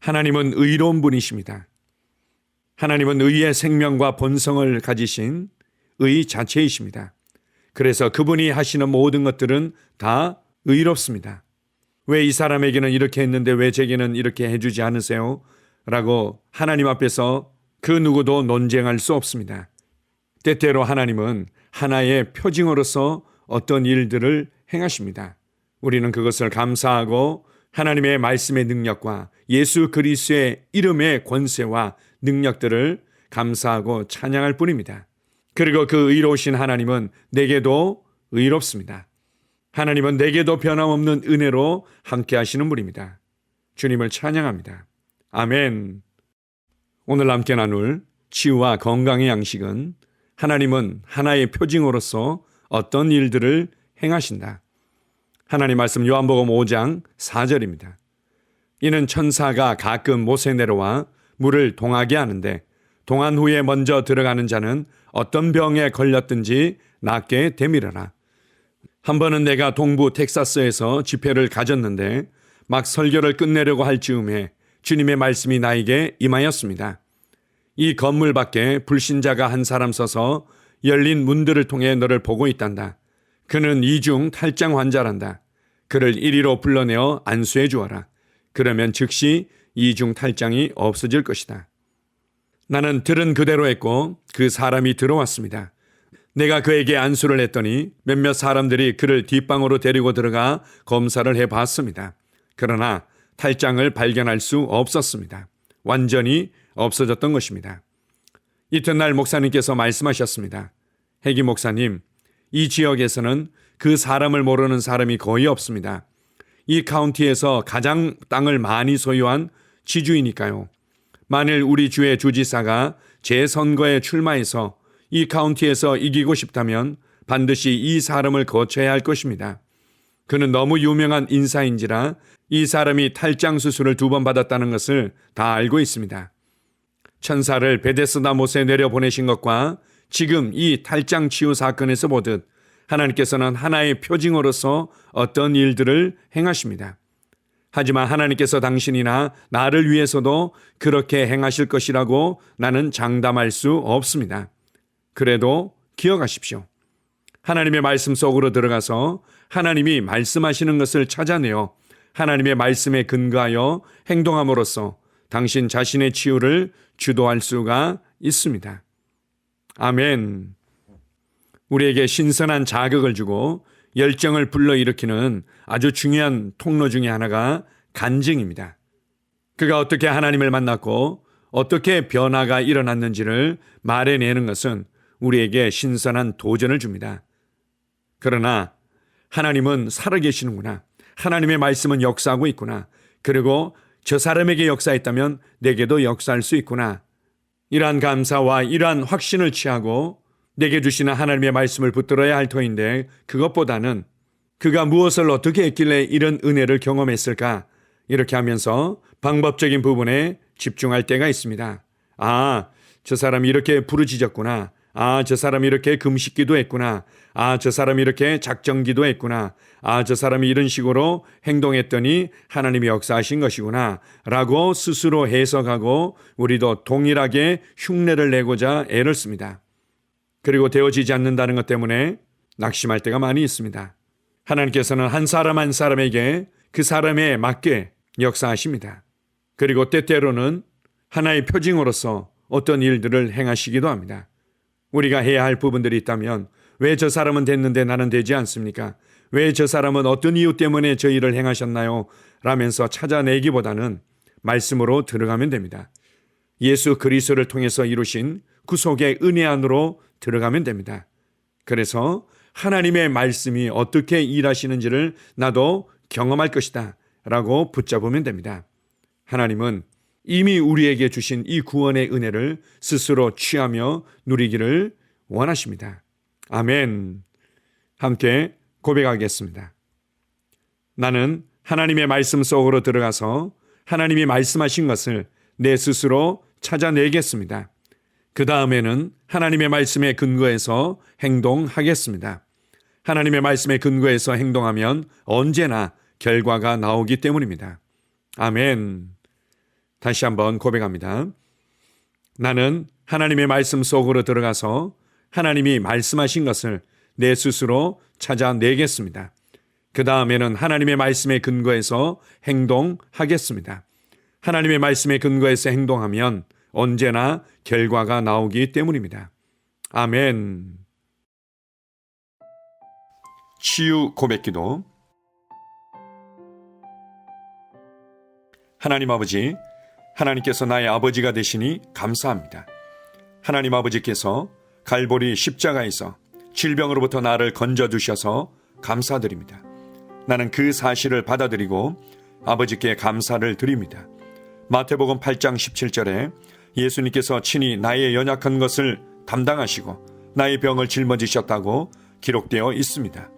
하나님은 의로운 분이십니다. 하나님은 의의 생명과 본성을 가지신 의 자체이십니다. 그래서 그분이 하시는 모든 것들은 다 의롭습니다. 왜 이 사람에게는 이렇게 했는데 왜 제게는 이렇게 해주지 않으세요? 라고 하나님 앞에서 그 누구도 논쟁할 수 없습니다. 때때로 하나님은 하나의 표징으로서 어떤 일들을 행하십니다. 우리는 그것을 감사하고 하나님의 말씀의 능력과 예수 그리스도의 이름의 권세와 능력들을 감사하고 찬양할 뿐입니다. 그리고 그 의로우신 하나님은 내게도 의롭습니다. 하나님은 내게도 변함없는 은혜로 함께 하시는 분입니다. 주님을 찬양합니다. 아멘. 오늘 함께 나눌 치유와 건강의 양식은 하나님은 하나의 표징으로서 어떤 일들을 행하신다. 하나님 말씀 요한복음 5장 4절입니다. 이는 천사가 가끔 못에 내려와 물을 동하게 하는데 동한 후에 먼저 들어가는 자는 어떤 병에 걸렸든지 낫게 되밀어라. 한 번은 내가 동부 텍사스에서 집회를 가졌는데 막 설교를 끝내려고 할 즈음에 주님의 말씀이 나에게 임하였습니다. 이 건물 밖에 불신자가 한 사람 서서 열린 문들을 통해 너를 보고 있단다. 그는 이중 탈장 환자란다. 그를 이리로 불러내어 안수해 주어라. 그러면 즉시 이중 탈장이 없어질 것이다. 나는 들은 그대로 했고 그 사람이 들어왔습니다. 내가 그에게 안수를 했더니 몇몇 사람들이 그를 뒷방으로 데리고 들어가 검사를 해봤습니다. 그러나 탈장을 발견할 수 없었습니다. 완전히 없어졌던 것입니다. 이튿날 목사님께서 말씀하셨습니다. 해기 목사님, 이 지역에서는 그 사람을 모르는 사람이 거의 없습니다. 이 카운티에서 가장 땅을 많이 소유한 지주이니까요. 만일 우리 주의 주지사가 재선거에 출마해서 이 카운티에서 이기고 싶다면 반드시 이 사람을 거쳐야 할 것입니다. 그는 너무 유명한 인사인지라 이 사람이 탈장 수술을 2번 받았다는 것을 다 알고 있습니다. 천사를 베데스다 못에 내려보내신 것과 지금 이 탈장 치유 사건에서 보듯 하나님께서는 하나의 표징으로서 어떤 일들을 행하십니다. 하지만 하나님께서 당신이나 나를 위해서도 그렇게 행하실 것이라고 나는 장담할 수 없습니다. 그래도 기억하십시오. 하나님의 말씀 속으로 들어가서 하나님이 말씀하시는 것을 찾아내어 하나님의 말씀에 근거하여 행동함으로써 당신 자신의 치유를 주도할 수가 있습니다. 아멘. 우리에게 신선한 자극을 주고 열정을 불러일으키는 아주 중요한 통로 중에 하나가 간증입니다. 그가 어떻게 하나님을 만났고 어떻게 변화가 일어났는지를 말해내는 것은 우리에게 신선한 도전을 줍니다. 그러나 하나님은 살아계시는구나. 하나님의 말씀은 역사하고 있구나. 그리고 저 사람에게 역사했다면 내게도 역사할 수 있구나. 이러한 감사와 이러한 확신을 취하고 내게 주시는 하나님의 말씀을 붙들어야 할 터인데 그것보다는 그가 무엇을 어떻게 했길래 이런 은혜를 경험했을까? 이렇게 하면서 방법적인 부분에 집중할 때가 있습니다. 아, 저 사람이 이렇게 부르짖었구나. 아, 저 사람이 이렇게 금식기도 했구나. 아, 저 사람이 이렇게 작정기도 했구나. 아, 저 사람이 이런 식으로 행동했더니 하나님이 역사하신 것이구나. 라고 스스로 해석하고 우리도 동일하게 흉내를 내고자 애를 씁니다. 그리고 되어지지 않는다는 것 때문에 낙심할 때가 많이 있습니다. 하나님께서는 한 사람 한 사람에게 그 사람에 맞게 역사하십니다. 그리고 때때로는 하나의 표징으로서 어떤 일들을 행하시기도 합니다. 우리가 해야 할 부분들이 있다면 왜 저 사람은 됐는데 나는 되지 않습니까? 왜 저 사람은 어떤 이유 때문에 저 일을 행하셨나요? 라면서 찾아내기보다는 말씀으로 들어가면 됩니다. 예수 그리스도를 통해서 이루신 구속의 은혜 안으로 들어가면 됩니다. 그래서 하나님의 말씀이 어떻게 일하시는지를 나도 경험할 것이다 라고 붙잡으면 됩니다. 하나님은 이미 우리에게 주신 이 구원의 은혜를 스스로 취하며 누리기를 원하십니다. 아멘. 함께 고백하겠습니다. 나는 하나님의 말씀 속으로 들어가서 하나님이 말씀하신 것을 내 스스로 찾아내겠습니다. 그 다음에는 하나님의 말씀에 근거해서 행동하겠습니다. 하나님의 말씀에 근거해서 행동하면 언제나 결과가 나오기 때문입니다. 아멘. 다시 한번 고백합니다. 나는 하나님의 말씀 속으로 들어가서 하나님이 말씀하신 것을 내 스스로 찾아내겠습니다. 그 다음에는 하나님의 말씀에 근거해서 행동하겠습니다. 하나님의 말씀에 근거해서 행동하면 언제나 결과가 나오기 때문입니다. 아멘. 치유 고백기도. 하나님 아버지, 하나님께서 나의 아버지가 되시니 감사합니다. 하나님 아버지께서 갈보리 십자가에서 질병으로부터 나를 건져주셔서 감사드립니다. 나는 그 사실을 받아들이고 아버지께 감사를 드립니다. 마태복음 8장 17절에 예수님께서 친히 나의 연약한 것을 담당하시고 나의 병을 짊어지셨다고 기록되어 있습니다.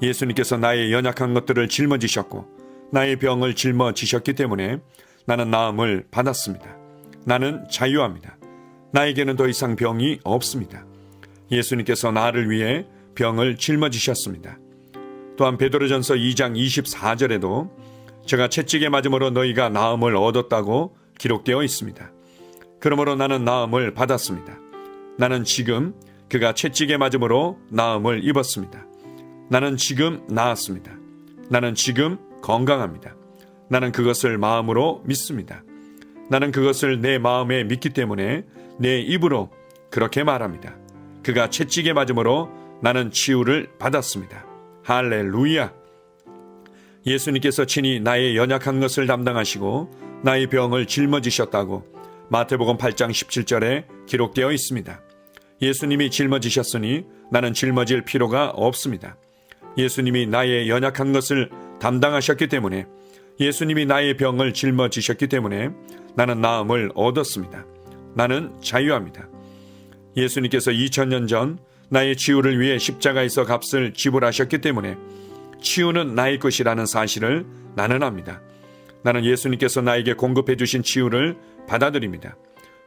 예수님께서 나의 연약한 것들을 짊어지셨고 나의 병을 짊어지셨기 때문에 나는 나음을 받았습니다. 나는 자유합니다. 나에게는 더 이상 병이 없습니다. 예수님께서 나를 위해 병을 짊어지셨습니다. 또한 베드로전서 2장 24절에도 제가 채찍에 맞음으로 너희가 나음을 얻었다고 기록되어 있습니다. 그러므로 나는 나음을 받았습니다. 나는 지금 그가 채찍에 맞음으로 나음을 입었습니다. 나는 지금 나았습니다. 나는 지금 건강합니다. 나는 그것을 마음으로 믿습니다. 나는 그것을 내 마음에 믿기 때문에 내 입으로 그렇게 말합니다. 그가 채찍에 맞음으로 나는 치유를 받았습니다. 할렐루야! 예수님께서 친히 나의 연약한 것을 담당하시고 나의 병을 짊어지셨다고 마태복음 8장 17절에 기록되어 있습니다. 예수님이 짊어지셨으니 나는 짊어질 필요가 없습니다. 예수님이 나의 연약한 것을 담당하셨기 때문에, 예수님이 나의 병을 짊어지셨기 때문에 나는 나음을 얻었습니다. 나는 자유합니다. 예수님께서 2000년 전 나의 치유를 위해 십자가에서 값을 지불하셨기 때문에 치유는 나의 것이라는 사실을 나는 압니다. 나는 예수님께서 나에게 공급해 주신 치유를 받아들입니다.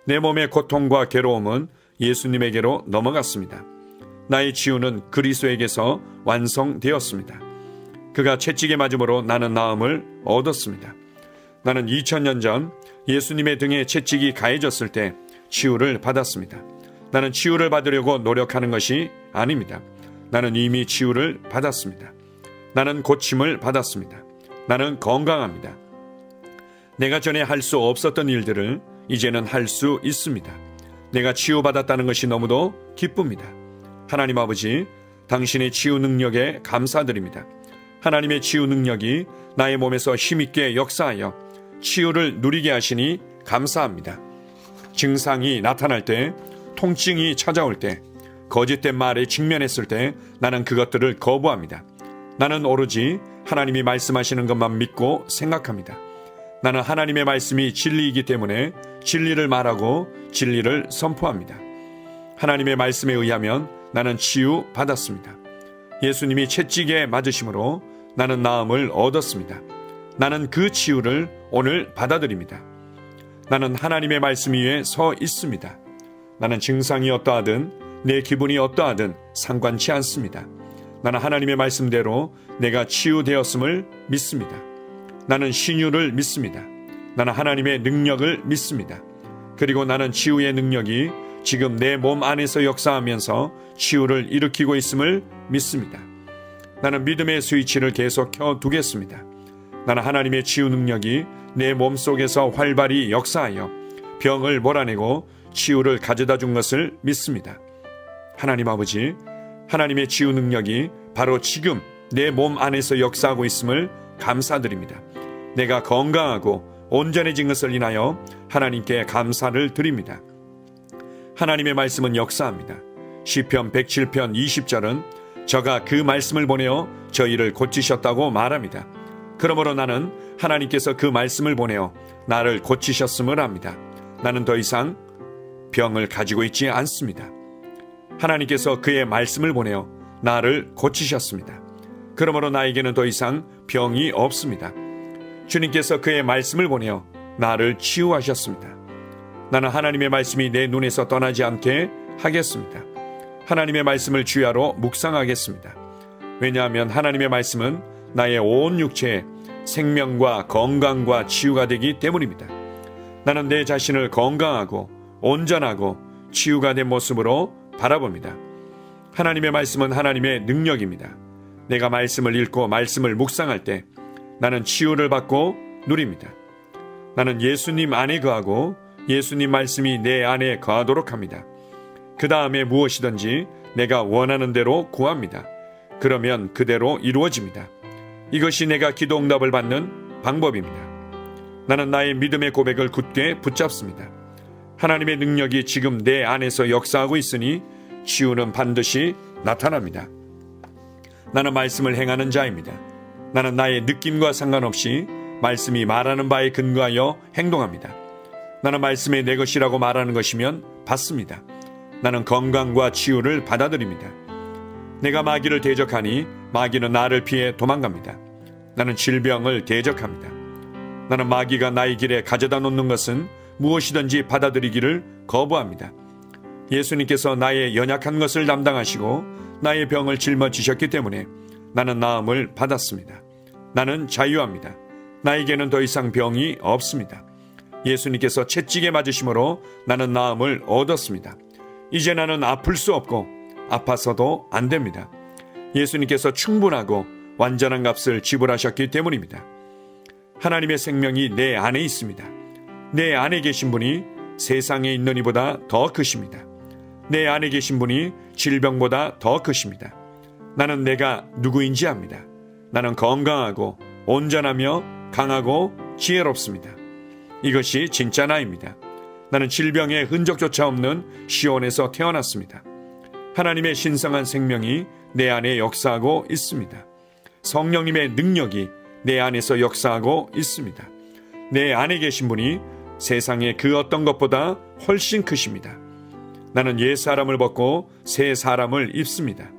내 몸의 고통과 괴로움은 예수님에게로 넘어갔습니다. 나의 치유는 그리스도에게서 완성되었습니다. 그가 채찍에 맞음으로 나는 나음을 얻었습니다. 나는 2000년 전 예수님의 등에 채찍이 가해졌을 때 치유를 받았습니다. 나는 치유를 받으려고 노력하는 것이 아닙니다. 나는 이미 치유를 받았습니다. 나는 고침을 받았습니다. 나는 건강합니다. 내가 전에 할 수 없었던 일들을 이제는 할 수 있습니다. 내가 치유받았다는 것이 너무도 기쁩니다. 하나님 아버지, 당신의 치유 능력에 감사드립니다. 하나님의 치유 능력이 나의 몸에서 힘있게 역사하여 치유를 누리게 하시니 감사합니다. 증상이 나타날 때, 통증이 찾아올 때, 거짓된 말에 직면했을 때 나는 그것들을 거부합니다. 나는 오로지 하나님이 말씀하시는 것만 믿고 생각합니다. 나는 하나님의 말씀이 진리이기 때문에 진리를 말하고 진리를 선포합니다. 하나님의 말씀에 의하면 나는 치유 받았습니다. 예수님이 채찍에 맞으심으로 나는 나음을 얻었습니다. 나는 그 치유를 오늘 받아들입니다. 나는 하나님의 말씀 위에 서 있습니다. 나는 증상이 어떠하든 내 기분이 어떠하든 상관치 않습니다. 나는 하나님의 말씀대로 내가 치유되었음을 믿습니다. 나는 신유를 믿습니다. 나는 하나님의 능력을 믿습니다. 그리고 나는 치유의 능력이 지금 내 몸 안에서 역사하면서 치유를 일으키고 있음을 믿습니다. 나는 믿음의 스위치를 계속 켜두겠습니다. 나는 하나님의 치유 능력이 내 몸 속에서 활발히 역사하여 병을 몰아내고 치유를 가져다 준 것을 믿습니다. 하나님 아버지, 하나님의 치유 능력이 바로 지금 내 몸 안에서 역사하고 있음을 감사드립니다. 내가 건강하고 온전해진 것을 인하여 하나님께 감사를 드립니다. 하나님의 말씀은 역사합니다. 시편 107편 20절은 저가 그 말씀을 보내어 저희를 고치셨다고 말합니다. 그러므로 나는 하나님께서 그 말씀을 보내어 나를 고치셨음을 압니다. 나는 더 이상 병을 가지고 있지 않습니다. 하나님께서 그의 말씀을 보내어 나를 고치셨습니다. 그러므로 나에게는 더 이상 병이 없습니다. 주님께서 그의 말씀을 보내어 나를 치유하셨습니다. 나는 하나님의 말씀이 내 눈에서 떠나지 않게 하겠습니다. 하나님의 말씀을 주야로 묵상하겠습니다. 왜냐하면 하나님의 말씀은 나의 온 육체에 생명과 건강과 치유가 되기 때문입니다. 나는 내 자신을 건강하고 온전하고 치유가 된 모습으로 바라봅니다. 하나님의 말씀은 하나님의 능력입니다. 내가 말씀을 읽고 말씀을 묵상할 때 나는 치유를 받고 누립니다. 나는 예수님 안에 거하고 예수님 말씀이 내 안에 거하도록 합니다. 그 다음에 무엇이든지 내가 원하는 대로 구합니다. 그러면 그대로 이루어집니다. 이것이 내가 기도 응답을 받는 방법입니다. 나는 나의 믿음의 고백을 굳게 붙잡습니다. 하나님의 능력이 지금 내 안에서 역사하고 있으니 치유는 반드시 나타납니다. 나는 말씀을 행하는 자입니다. 나는 나의 느낌과 상관없이 말씀이 말하는 바에 근거하여 행동합니다. 나는 말씀이 내 것이라고 말하는 것이면 받습니다. 나는 건강과 치유를 받아들입니다. 내가 마귀를 대적하니 마귀는 나를 피해 도망갑니다. 나는 질병을 대적합니다. 나는 마귀가 나의 길에 가져다 놓는 것은 무엇이든지 받아들이기를 거부합니다. 예수님께서 나의 연약한 것을 담당하시고 나의 병을 짊어지셨기 때문에 나는 나음을 받았습니다. 나는 자유합니다. 나에게는 더 이상 병이 없습니다. 예수님께서 채찍에 맞으심으로 나는 나음을 얻었습니다. 이제 나는 아플 수 없고 아파서도 안 됩니다. 예수님께서 충분하고 완전한 값을 지불하셨기 때문입니다. 하나님의 생명이 내 안에 있습니다. 내 안에 계신 분이 세상에 있는 이보다 더 크십니다. 내 안에 계신 분이 질병보다 더 크십니다. 나는 내가 누구인지 압니다. 나는 건강하고 온전하며 강하고 지혜롭습니다. 이것이 진짜 나입니다. 나는 질병의 흔적조차 없는 시온에서 태어났습니다. 하나님의 신성한 생명이 내 안에 역사하고 있습니다. 성령님의 능력이 내 안에서 역사하고 있습니다. 내 안에 계신 분이 세상의 그 어떤 것보다 훨씬 크십니다. 나는 옛 사람을 벗고 새 사람을 입습니다.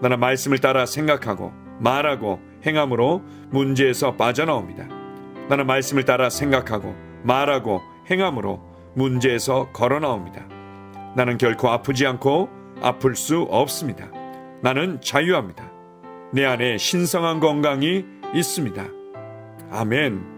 나는 말씀을 따라 생각하고 말하고 행함으로 문제에서 빠져나옵니다. 나는 말씀을 따라 생각하고 말하고 행함으로 문제에서 걸어나옵니다. 나는 결코 아프지 않고 아플 수 없습니다. 나는 자유합니다. 내 안에 신성한 건강이 있습니다. 아멘.